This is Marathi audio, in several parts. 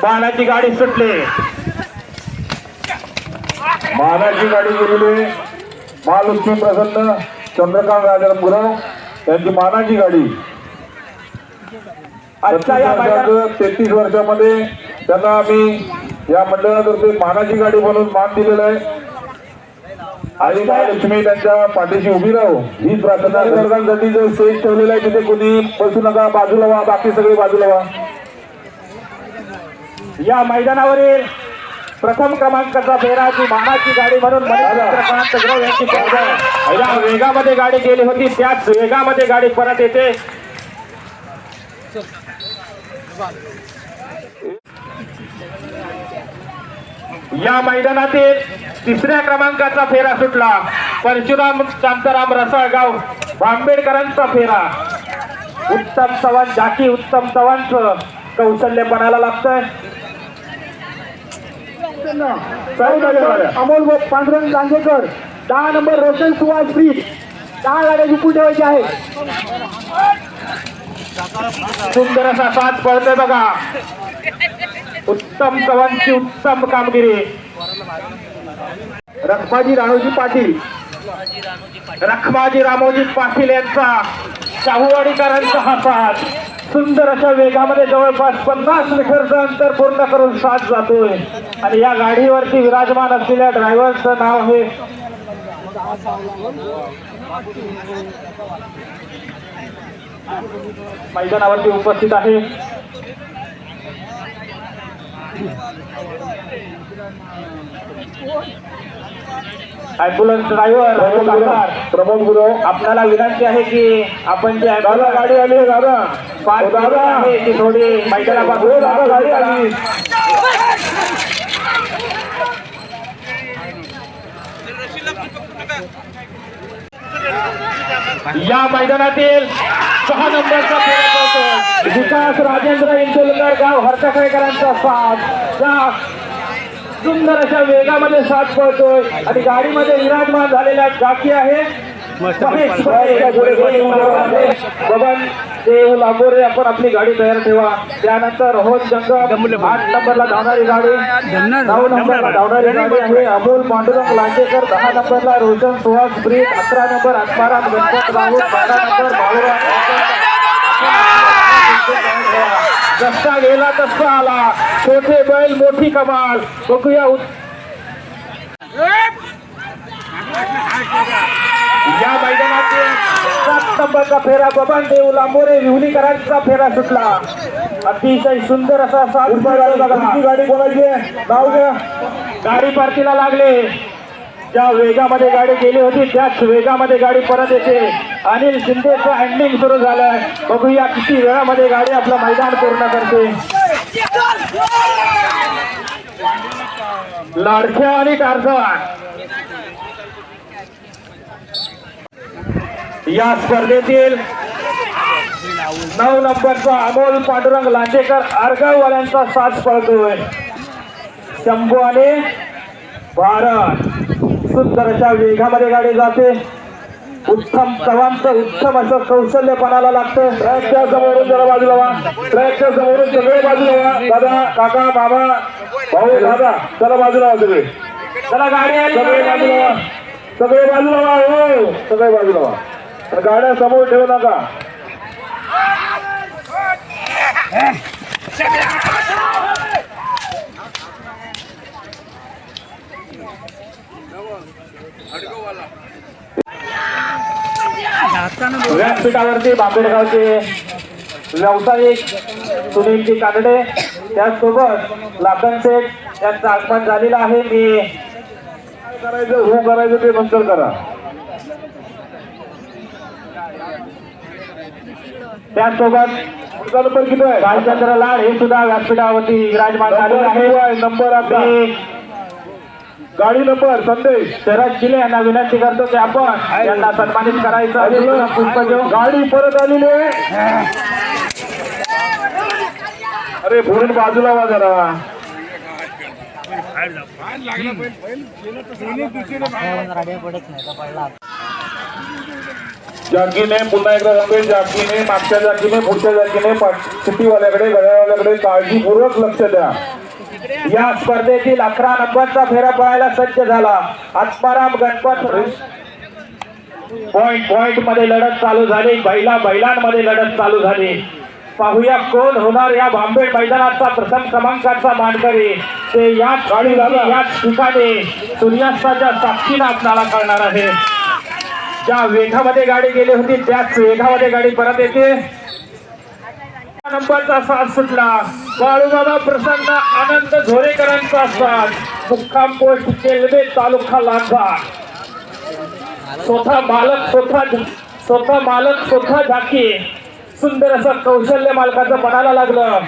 मानाची गाडी सुटली. मानाची गाडी गेलेली महालक्ष्मी प्रसन्न चंद्रकांत राजाराम गुरव यांची मानाची गाडी. आजच्या या मैदानात 33 वर्षामध्ये त्यांना आम्ही या मंडळातर्फे मानाची गाडी म्हणून मान दिलेला आहे. आणि महालक्ष्मी त्यांच्या पाठीशी उभी राहू ही प्रार्थना. वर्गांसाठी जो स्टेज ठेवलेला आहे तिथे कोणी बसू नका, बाजूला व्हा, बाकी सगळे बाजूला व्हा. या मैदानावरील प्रथम क्रमांकाचा फेरा ती मानाची गाडी म्हणून चंद्रकांत गुरव यांची या वेगामध्ये गाडी गेली होती त्याच वेगामध्ये गाडी परत येते. या मैदानातील तिसऱ्या क्रमांकाचा फेरा सुटला. परशुराम शांताराम रसाळगाव बांबेडकरांचा फेरा. उत्तम चव्हाण झाकी उत्तम चव्हाणचं कौशल्य पणाला लागतंय. अमोल पांडुरंग गांजेकर 10 नंबर रोशन सुहास ब्रीज 10 गाड्या जिंकून ठेवायच्या आहेत. सुंदर असा साथ पळतोय बघा. उत्तम चव्हाणची उत्तम कामगिरी. रखमाजी राणोजी पाटील रखमाजी रामोजी पाटील यांचा शाहूवाडीकरांचा हा साथ सुंदर अशा वेगामध्ये जवळपास 50 मीटरचं अंतर पूर्ण करून साथ जातोय. आणि या गाडीवरती विराजमान असलेल्या ड्रायव्हरचं नाव आहे मैदानावरती उपस्थित आहे ॲम्ब्युलन्स ड्रायव्हर प्रमोद गुरव. आपल्याला विनंती आहे की आपण जी दादा गाडी आली आहे दादा. दादा आहे ती थोडी मैदानापासून दादा गाडी आली. या मैदानातील 6 नंबरचा फेरा पळतो. विकास राजेंद्र इंदुलकर गाव हरटकळेकरांचा साथ सुंदर अशा वेगामध्ये साथ पळतोय. आणि गाडीमध्ये विराजमान झालेला जाकी आहे बबन देव लांबोरे. आपण आपली गाडी तयार ठेवा. त्यानंतर रोहन जंगम 8 नंबरला धावणारी गाडी. 9 नंबरला धावणारी गाडी आहे अमोल पांडुरंग लांजेकर. 10 नंबरला रोशन सुहास ब्रीज. 11 नंबर आत्माराम गणपत राऊत. 12 नंबर बाळूराम. जसा गेला तसा आला. छोटे बैल मोठी कमाल. बघूया या मैदानातील 7 नंबरचा फेरा बबन देव लांबोरे विहुलीकरांचा फेरा सुटला. अतिशय सुंदर असा साथ गाडी बोलायची आहे नाव घ्या. गाडी परतीला लागले. ज्या वेगामध्ये गाडी गेली होती त्याच वेगामध्ये गाडी परत येते. अनिल शिंदेचं हँडलिंग सुरू झालंय. बघूया किती वेळामध्ये गाडी आपलं मैदान पूर्ण करते. लाडक्या आणि टारझन या स्पर्धेतील 9 नंबरचा अमोल पांडुरंग लांजेकर आरगाववाल्यांचा साथ पळतोय. शंभू आणि भारत सुंदर अशा वेगामध्ये गाडी जाते. उत्तम चव्हाणचं उत्तम असं कौशल्य पणाला लागतं. ट्रॅकच्या समोरून जरा बाजूला व्हा. ट्रॅकच्या समोरून सगळे बाजूला व्हा. दादा काका मामा भाऊ दादा चला बाजूला व्हा. सगळे चला गाडी आली. सगळे बाजूला व्हा. सगळे बाजूला व्हा. हो सगळे बाजूला व्हा. गाड्या समोर ठेवू नका. व्यासपीठावरती बांबेडगावचे व्यावसायिक सुनीलजी कानडे त्याचसोबत लाखन शेठ यांचं आगमन झालेलं आहे. मी करायचं हो करायचं ते नंतर करा. त्याचसोबत नंबर किती आहे? भालचंद्र लाड हे सुद्धा व्यासपीठावरती विराजमान झालेले आहे. नंबर आपला गाडी नंबर संदेश. शरद जिले यांना विनंती करतो की आपण यांना सन्मानित करायचं. पुष्प घेऊन गाडी परत आलेली आहे. अरे पुढे बाजूला व्हा जरा. गाडी पडत नाही तर पडला. 7 नंबरचा जाकीने पुन्हा एकदा सांगतोय, जाकीने मागच्या जाकीने पुढच्या जाकीने सिटीवाल्याकडे गड्यावाल्याकडे काळजीपूर्वक लक्ष द्या. या स्पर्धेतील 11 नंबरचा फेरा पळायला सज्ज झाला. आत्माराम गणपत. पॉइंट मध्ये लढत चालू झाली. बैलांमध्ये लढत चालू झाली. पाहूया कोण होणार या भांबेड मैदानाचा प्रथम क्रमांकाचा मानकरी. ते याच ठिकाणी सूर्यास्ताच्या साक्षीनं आपल्याला कळणार आहे. ज्या वेगामध्ये गाडी गेली होती त्याच वेगामध्ये गाडी परत येते. नंबरचा साथ सुटला. बाळूबाबा प्रसन्न आनंद झोरेकरांचा साथ. मुक्काम पोस्ट केलवे तालुका लांजा. स्वतः मालक स्वतः झाकी. सुंदर असं कौशल्य मालकाचं मनाला लागलं.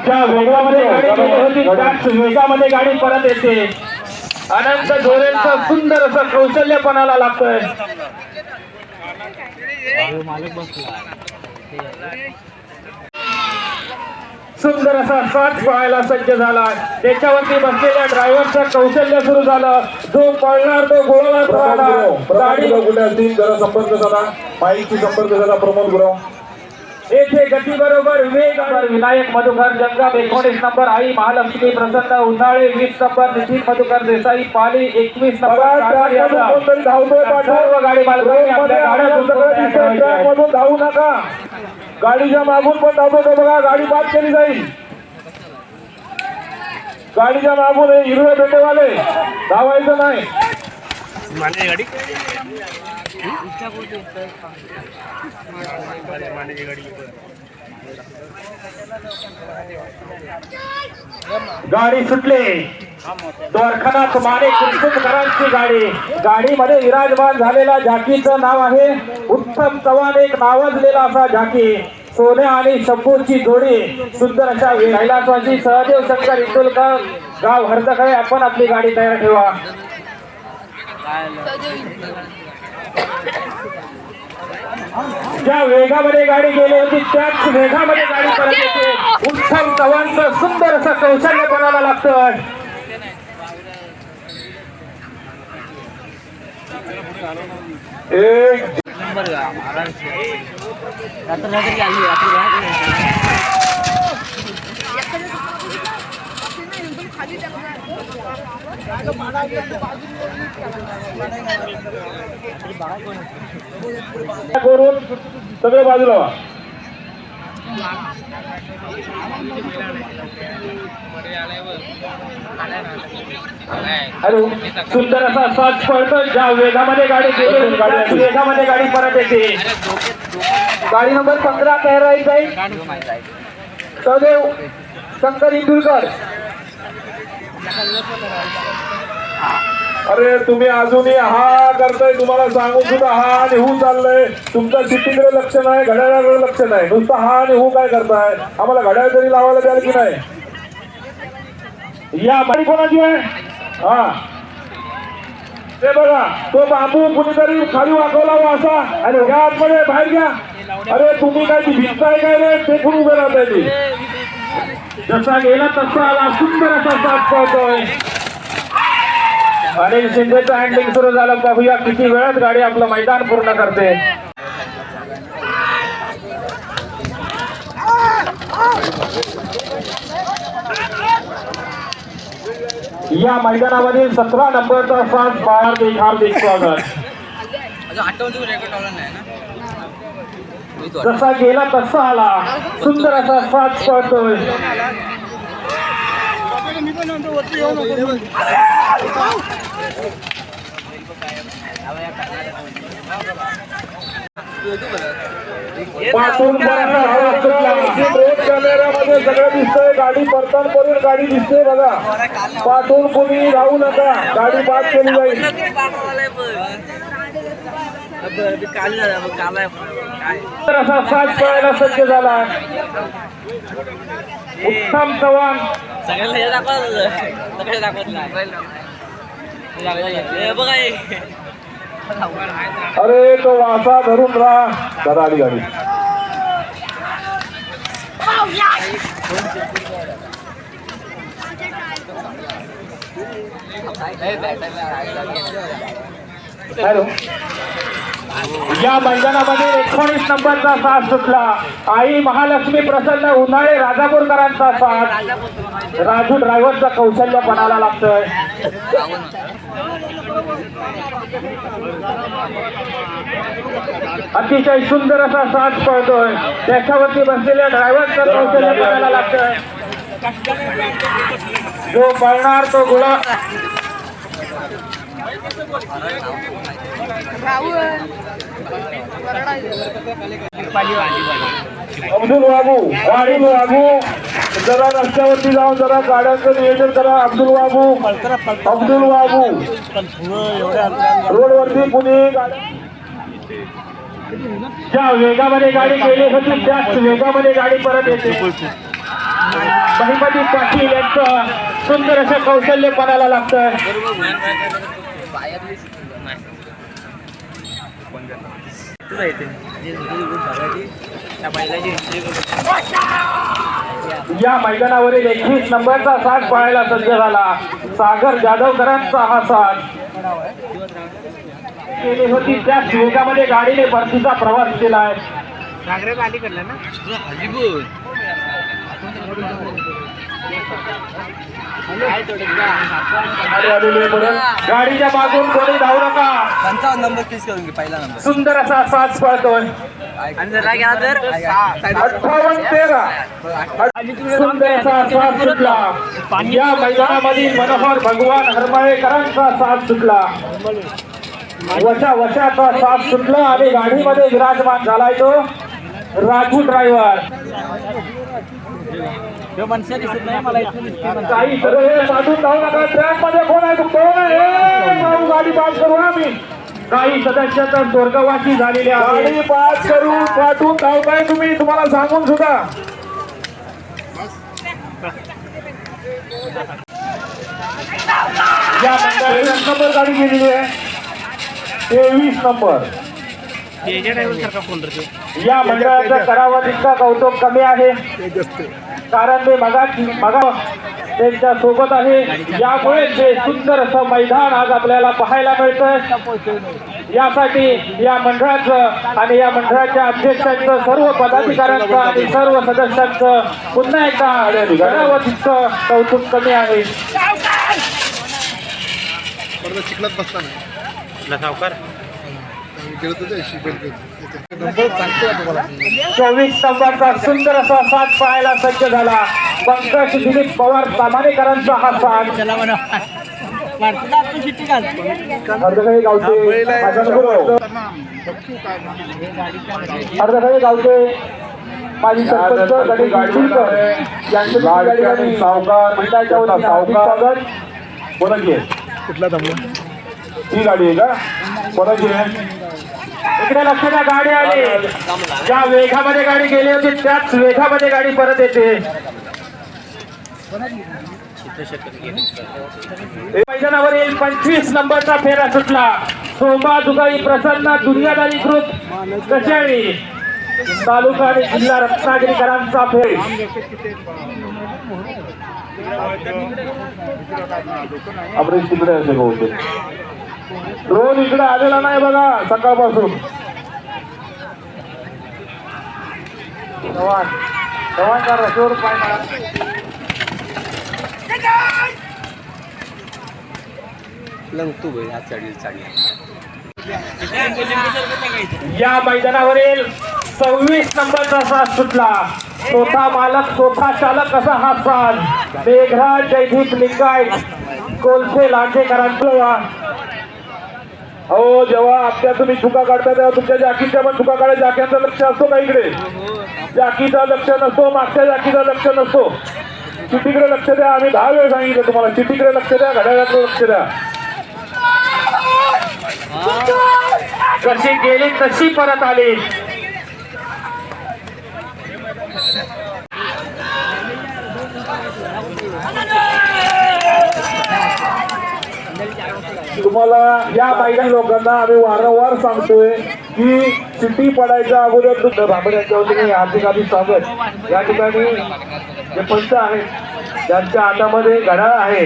ज्या वेगामध्ये गाडी गेली होती त्याच वेगामध्ये गाडी परत येते. अनंत झोरेंचं सुंदर असं कौशल्य पणाला लागतंय. सुंदर असा साथ पळायला सज्ज झाला. त्याच्यावरती बसलेल्या ड्रायव्हरचं कौशल्य सुरू झालं. जो पळणार तो गोळा गाडी कुठे असतील जरा संपर्क साधा, माईकची संपर्क साधा. प्रमोद गुरव येथे गती बरोबर वेग. विनायक मधुकर जंगम 19 नंबर. आई महालक्ष्मी प्रसन्न उन्हाळे 20 नंबर. नितीन मधुकर देसाई पाली 21 नंबर. सर्व गाडी मालकांनी आपल्या गाड्या धावू नका. गाडीच्या मागून पण धावतो बघा, गाडी बाद केली जाईल. गाडीच्या मागून हे हिरवे पेटेवाले धावायचं नाही. गाडी सुटली. द्वारखानाथ माने कुलसुमकरांची गाडी. गाडीमध्ये विराजमान झालेला झाकीचं नाव आहे उत्तम चव्हाण. एक नावाजलेला असा झाकी. सोन्या आणि शंभूची जोडी. सुंदर अशा कैलासवासी सहदेव शंकर इंदुलकर गाव हरदखळे. आपण आपली गाडी तयार ठेवा. ज्या वेगामध्ये गाडी गेली होती त्याच वेगामध्ये गाडी परत येते. उत्तम चव्हाणचं सुंदर असं कौशल्य कोणाला लागतं. एक करून सगळे बाजूला व्हा. हॅलो. सुंदर असा साथ पळतो. ज्या वेगामध्ये गाडी गेली त्याच वेगामध्ये गाडी परत येते. गाडी नंबर 15 तयार राहील. सहदेव शंकर इंदुलकर. अरे तुम्ही अजूनही हा करताय, तुम्हाला सांगून सुद्धा हा निघून चाललंय. तुमचं सिटीकडे लक्ष नाही, घड्याळाकडे लक्ष नाही. नुसतं हा निघू काय करताय? आम्हाला घड्याळ तरी लावायला द्याल की नाही? या गाडी कोणाची आहे? हा ते बघा, तो बांबू कुणीतरी खाली वाकवला असा. अरे घ्या आतमध्ये, बाहेर घ्या. अरे तुम्ही काय ती भिजताय काय रे? ते पण उभे राहताय ती. जसा गेला तसा आला. सुंदर असा साथ पळतोय. अनिल शिंदेचं हँडलिंग सुरू झालं. पाहूया किती वेळात गाडी आपलं मैदान पूर्ण करते. या मैदानामध्ये 17 नंबरचा साथ हार्दिक स्वागत. जसा गेला तसा आला. सुंदर असा साथ पळतोय. कॅमेऱ्यामध्ये सगळं दिसतंय. गाडी परतन करून गाडी दिसते बघा. पाठवून कोणी राहू नका, गाडी बाद केली जाईल. असा साथ पळायला सज्ज झाला. उत्तम चव्हाण. अरे तो वासा धरून राहा. दादा आली गाडी. हॅलो. या मैदानामध्ये 19 नंबरचा साथ सुटला. आई महालक्ष्मी प्रसन्न उन्हाळे राजापूरकरांचा साथ. राजू ड्रायव्हरचा कौशल्य पणाला लागतोय. अतिशय सुंदर असा साथ पळतोय. त्याच्यावरती बसलेल्या ड्रायव्हरचा कौशल्य पणाला लागतोय. जो पळणार तो गुळा. अब्दुल बाबू जरा रस्त्यावरती जाऊन जरा गाड्यांचं नियोजन करा. अब्दुल बाबू रोडवरती कुणी ज्या वेगामध्ये गाडी गेली होती त्याच वेगामध्ये गाडी परत येते. महिमती पाटील यांचं सुंदर असं कौशल्य पणाला लागतं. या मैदानावरील 21 नंबरचा साथ पाहायला सज्ज झाला. सागर जाधवकरांचा हा साथ केली होती त्याच वेगामध्ये गाडीने परतीचा प्रवास केलाय. गाडीच्या मागून कोणी धावू नका. 55 नंबर किस करून घे पहिला नंबर. सुंदर असा साथ पळतोय. आणि जर राग आला तर 58-13 सुंदर असा साथ सुटला. या मैदानामधील मनोहर भगवान हरमाळेकरांचा साथ सुटला. वशाचा साथ सुटला आणि गाडीमध्ये विराजमान झालाय तो राजू ड्रायव्हर. काही सगळे साधून धावू नका. ट्रॅक मध्ये कोण आहे? कोण आहे? गाडी पास करू आम्ही. काही सदस्य तर स्वर्गवासी झालेले आहे. गाडी पास करून पाठवून धावताय तुम्ही. तुम्हाला सांगून सुद्धा या मंडळाची नंबर गाडी गेलेली आहे 23 नंबर. या मंडळाचं करावं तितका कौतुक कमी आहे. कारण ते मगा त्यांच्या सोबत आहे. यामुळे ते सुंदर असं मैदान आज आपल्याला पाहायला मिळतंय. यासाठी या मंडळाचं आणि या मंडळाच्या अध्यक्षांचं, सर्व पदाधिकाऱ्यांचं आणि सर्व सदस्यांचं पुन्हा एकदा करावं तितकं कौतुक कमी आहे. चिखलात बसताना सावकार 24 नंबरचा सुंदर असा साथ पाहायला सज्ज झाला. पंकज दिलीप पवार सामानेकरांचा हा साथ. अर्धकाळी गावचे अर्धकाळी गावचे माजी सरपंच गणेश विठुलकर यांचं सावकार मंडळाच्या वतीने हार्दिक स्वागत. कोणाची आहे? कुठला थांबला ही गाडी आहे का? कोणाची आहे? इकडे लक्ष द्या. गाडी आली. ज्या वेगामध्ये गाडी गेली होती त्याच वेगामध्ये गाडी परत येते. मैदानावरील 25 नंबरचा फेरा सुटला. सोमा दुगाई प्रसन्न दुनियादारी ग्रुप कशाळी तालुका आणि जिल्हा रत्नागिरीकरांचा फेर. अमरीश तिकडे असे बहुतेक. ड्रोन इकडे आलेला नाही बघा सकाळपासून. रस्त्यावर पाय मारा. तू भाई आज चढली या मैदानावरील 26 नंबरचा साथ सुटला. स्वतः मालक स्वतः चालक असा हा साथ. मेघराज जयदीप लिंगायत कोलसे लांजेकरांचा. हो जेव्हा आपल्या तुम्ही चुका काढता तेव्हा तुमच्या जाकीच्या पण चुका काढायला जाक्यांचं लक्ष असतो का? इकडे जाकीचा लक्ष नसतो, मागच्या जाकीचा लक्ष नसतो. चिठीकडे लक्ष द्या. आम्ही 10 वेळ सांगितलं तुम्हाला. चिठीकडे लक्ष द्या, घड्याळाकडे लक्ष द्या. कशी गेली तशी परत आली. तुम्हाला या मैदान लोकांना आम्ही वारंवार सांगतोय की सिटी पडायच्या अगोदर भांबड्यांच्या वतीने हार्दिक हार्दिक स्वागत. या ठिकाणी जे पंच आहेत त्यांच्या हातामध्ये घड्याळ आहे.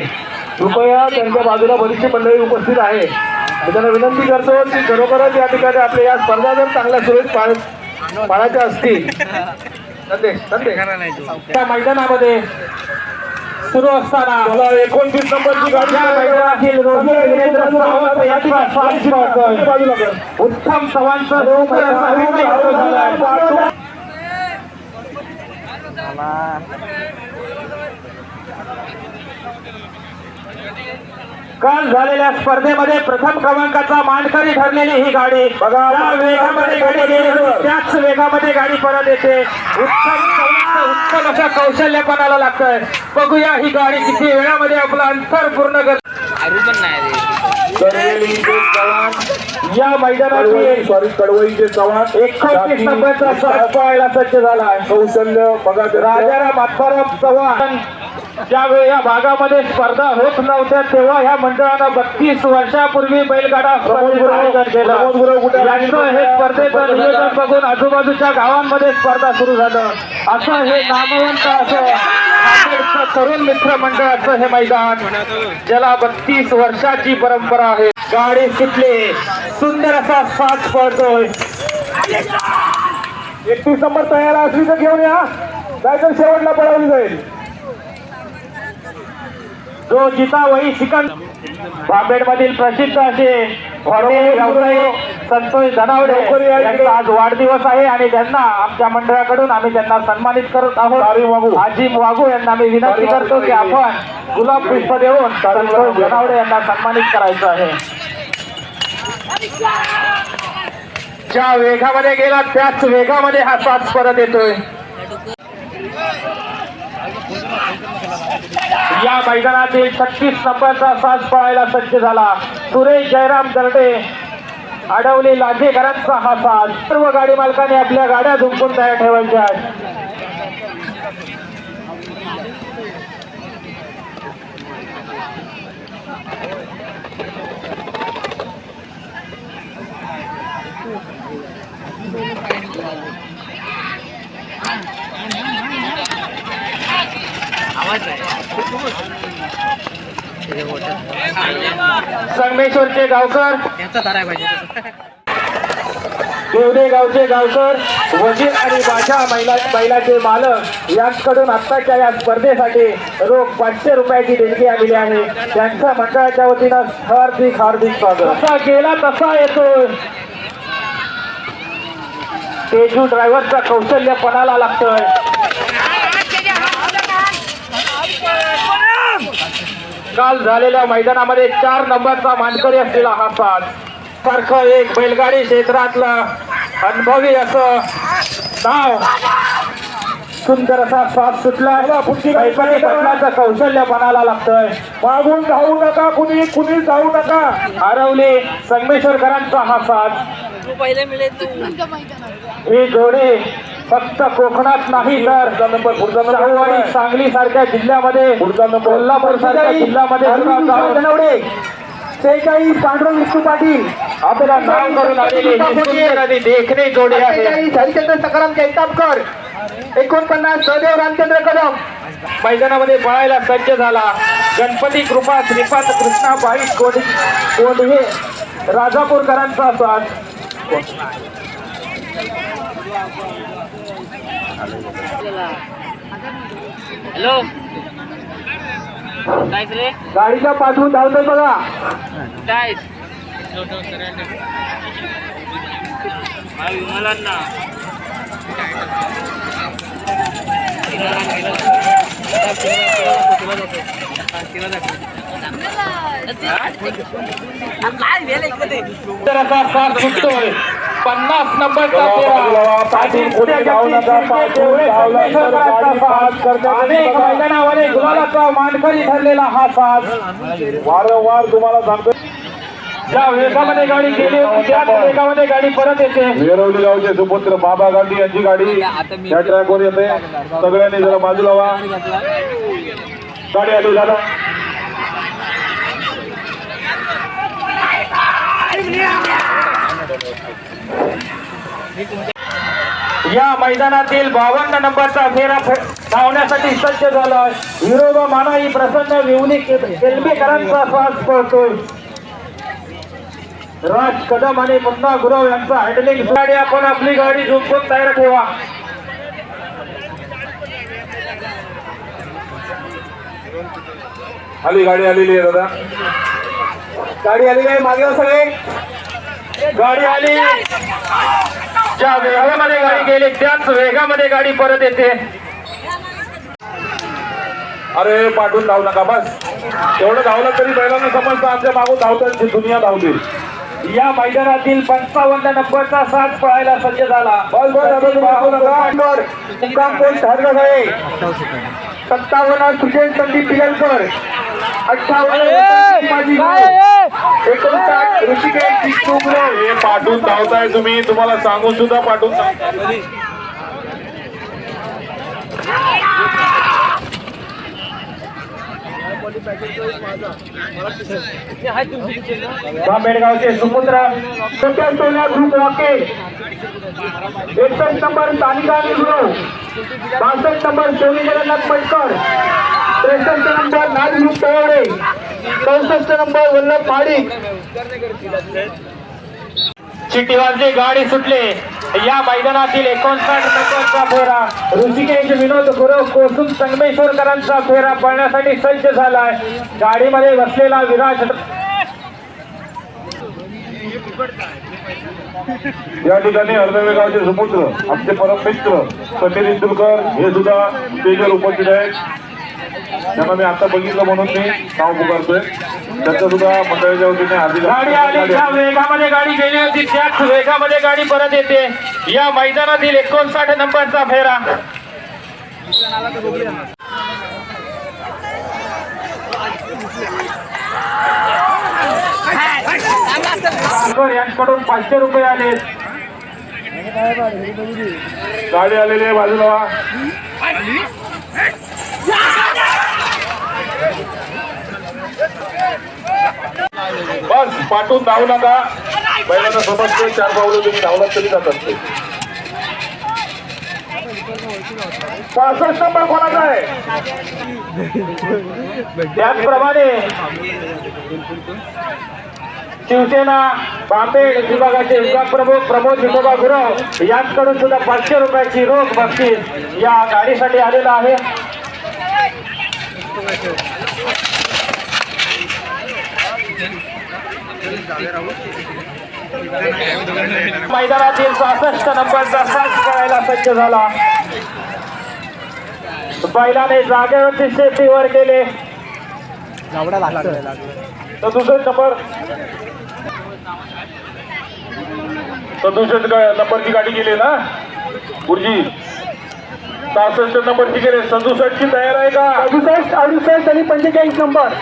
कृपया त्यांच्या बाजूला बरीचशी मंडळी उपस्थित आहे. मी त्यांना विनंती करतो की खरोखरच या ठिकाणी आपल्या या स्पर्धा जर चांगल्या सुरळीत पाळायच्या असतील त्या मैदानामध्ये सुरू असताना 29 नंबरची गाडी या मैदानातील रोजी वीरेंद्र सावंत यांचा साथ पाहतोय. बाजूला कर. उत्तम चव्हाणचा सुंदर असा विजय हाती झालाय. काल झालेल्या स्पर्धेमध्ये प्रथम क्रमांकाचा मानकरी ठरलेली ही गाडी बघा त्या वेगामध्ये गाडी गेली त्याच वेगामध्ये गाडी परत येते. उत्तम असं कौशल्यपणाला लागतंय. बघूया ही गाडी किती वेळामध्ये आपलं अंतर पूर्ण करते. करवेलीचे चव्हाण या मैदानाची सॉरी कडवईचे चव्हाण 29 नंबरचा साथ पाहायला सज्ज झाला आहे. कौशल्य बघा राजाराम आत्माराम चव्हाण ज्यावेळी या भागामध्ये स्पर्धा होत नव्हत्या तेव्हा ह्या मंडळानं 32 वर्षापूर्वी बैलगाडा स्पर्धेचं आयोजन केलं. यांचं हे स्पर्धेचं नियोजन बघून आजूबाजूच्या गावांमध्ये स्पर्धा सुरू झालं. असं हे नामवंत असं तरुण मित्र मंडळाचं हे मैदान ज्याला 32 वर्षाची परंपरा आहे. गाडी सुटली सुंदर असा साथ पडतोय. 31 नंबर तयार असली तर घेऊन या नाहीतर शेवटला पळवली जाईल. जो जिता वही शिकन बाबेड मधील प्रसिद्ध असे हॉटेल व्यावसायिक संतोष धनावडे यांचा आज वाढदिवस आहे आणि त्यांना आमच्या मंडळाकडून आम्ही त्यांना सन्मानित करत आहोत. आजी वाघू यांना मी विनंती करतो की आपण गुलाब पुष्प देऊन संतोष धनावडे यांना सन्मानित करायचं आहे. ज्या वेगामध्ये गेला त्याच वेगामध्ये हा साथ परत येतोय. या मैदानातील 36 नंबरचा साथ पळायला सज्ज झाला. सुरेश जयराम दर्डे अडवली लांजेकरांचा हा साथ. सर्व गाडी मालकांनी आपल्या गाड्या झुंपून तयार ठेवायच्या आहेत. संगमेश्वरचे गावकर देवडे गावचे गावकर वजीर आणि बाजा बैलाचे मालक यांच्याकडून आत्ताच्या या स्पर्धेसाठी रोख 500 रुपयाची देणगी आलेली आहे. त्यांच्या मंडळाच्या वतीनं हार्दिक हार्दिक स्वागत. कसा गेला तसा येतोय. तेजू ड्रायव्हरचा कौशल्यपणाला लागतोय. काल झालेल्या मैदानामध्ये 4 नंबरचा मानकरी असलेला हा साथ सारखं एक बैलगाडी क्षेत्रातलं अनुभवी असं नाव सुंदर असा साथ सुटला. बैलगाडीचं कौशल्यपणाला लागतोय. मागून धावू नका कुणी धावू नका. हरवली संगमेश्वरकरांचा हा साथ. ही जोडी फक्त कोकणात नाही तर शाहूवाडी सांगली सारख्या जिल्ह्यामध्ये कोल्हापूर सारख्या जिल्ह्यामध्ये शेहेचाळीस पांडुरंग विष्णू पाटील आपल्याला नाव करून आलेली देखणे जोडी आहे. हरिचंद्र सकाराम जैतापकर 49 सहदेव रामचंद्र कदम मैदानामध्ये पळायला सज्ज झाला. गणपती कृपा श्रीपाद कृष्णाबाई कोंढे राजापूरकरांचा साथ. हॅलो काय रे गाडीला पाठवून धावतोय बघा. काय विमलांना तर असा साथ सुटतोय. 50 नंबरचा अनेक मैदानामध्ये गुलालाचा मानकरी ठरलेला हा साथ. वारंवार तुम्हाला सांगतो ज्या वेगामध्ये गाडी गेली होती त्याच वेगामध्ये गाडी परत येते. वेरवली गावचे सुपुत्र बाबा गांधी यांची गाडी या ट्रॅकवर येते. सगळ्यांनी जरा बाजूला व्हा. गाडी आली झालं या मैदानातील 52 नंबरचा फेरा धावण्यासाठी सज्ज झाला. विरोबा मानाई प्रसन्न विवली केलबेकरांचा श्वास पळतोय. राज कदम आणि मुन्ना गुरव यांचा हँडलिंग गाडी आपण आपली गाडी झुंपून तयार ठेवा. आली गाडी आलेली आहे दादा. गाडी आली आहे मागे हो सगळे. गाडी आली. ज्या वेगामध्ये गाडी गेली त्याच वेगामध्ये गाडी परत येते. अरे पाठवून धावू नका बस. एवढं धावलं तरी बैलांना समजतं आमच्या मागून धावतात दुनिया धावली. या मैदानातील 55 नंबरचा साज पळायला सज्ज झाला. बस बस आता तुम्ही धावू नका. मुक्काम पोस्ट हरगड आहे. 57 सुकेश संदीप पिलकर, 58 माझी 59 ऋषिकेश चित्तुंगरे. हे पाठवून धावताय तुम्ही. तुम्हाला सांगून सुद्धा पाठवून सांगताय. बांबेडगावचे सुपुत्र सोन्या ग्रुप वाके, 61 नंबर तालिका गुरु, 62 नंबर सोनी जगन्नाथ पटकर, 63 नंबर नाज ग्रुप तळवडे, 64 नंबर वल्लभ पाडिक. चिट्टी वाजली, गाडी सुटले. या मैदानातील 59 नंबरचा फेरा ऋषिकेश विनोद गुरव कोसुम संगमेश्वरकरांचा फेरा पळण्यासाठी सज्ज झालाय. गाडीमध्ये बसलेला विराज या ठिकाणी हरदवे गावचे सुपुत्र आमचे परम मित्र समीर इंदुरकर हे सुद्धा स्टेजवर उपस्थित आहेत. त्यांना मी आता बघितलं म्हणून मी नाव पुकारतोय. त्यांचं सुद्धा मंडळाच्या वतीने हार्दिक गाडी आली. ज्या वेगामध्ये गाडी गेली होती त्याच वेगामध्ये गाडी परत येते. या मैदानातील 59 नंबरचा फेरा यांच्याकडून 500 रुपये आले. गाडी आलेली आहे बाजूला व्हा. बस पाठवून धावू नका. बैलांना समजते 4 पावलं तुम्ही धावलात तरी जातात ते. 65 नंबर कोणाचा आहे. त्याचप्रमाणे शिवसेना बांबेड विभागाचे विभाग प्रमुख प्रमोद विठोबा गुरव यांच्याकडून सुद्धा 500 रुपयाची रोख बक्षीस या गाडीसाठी आलेला आहे. मैदानातील 65 नंबरचा साज करायला सज्ज झाला. बैलाने जागेवरती शेतीवर केले. 67 नंबर 67 नंबरची गाडी गेली ना गुरुजी. 67 नंबरची गेली. 67 ची तयार आहे का? 67 68 आणि 45 नंबर.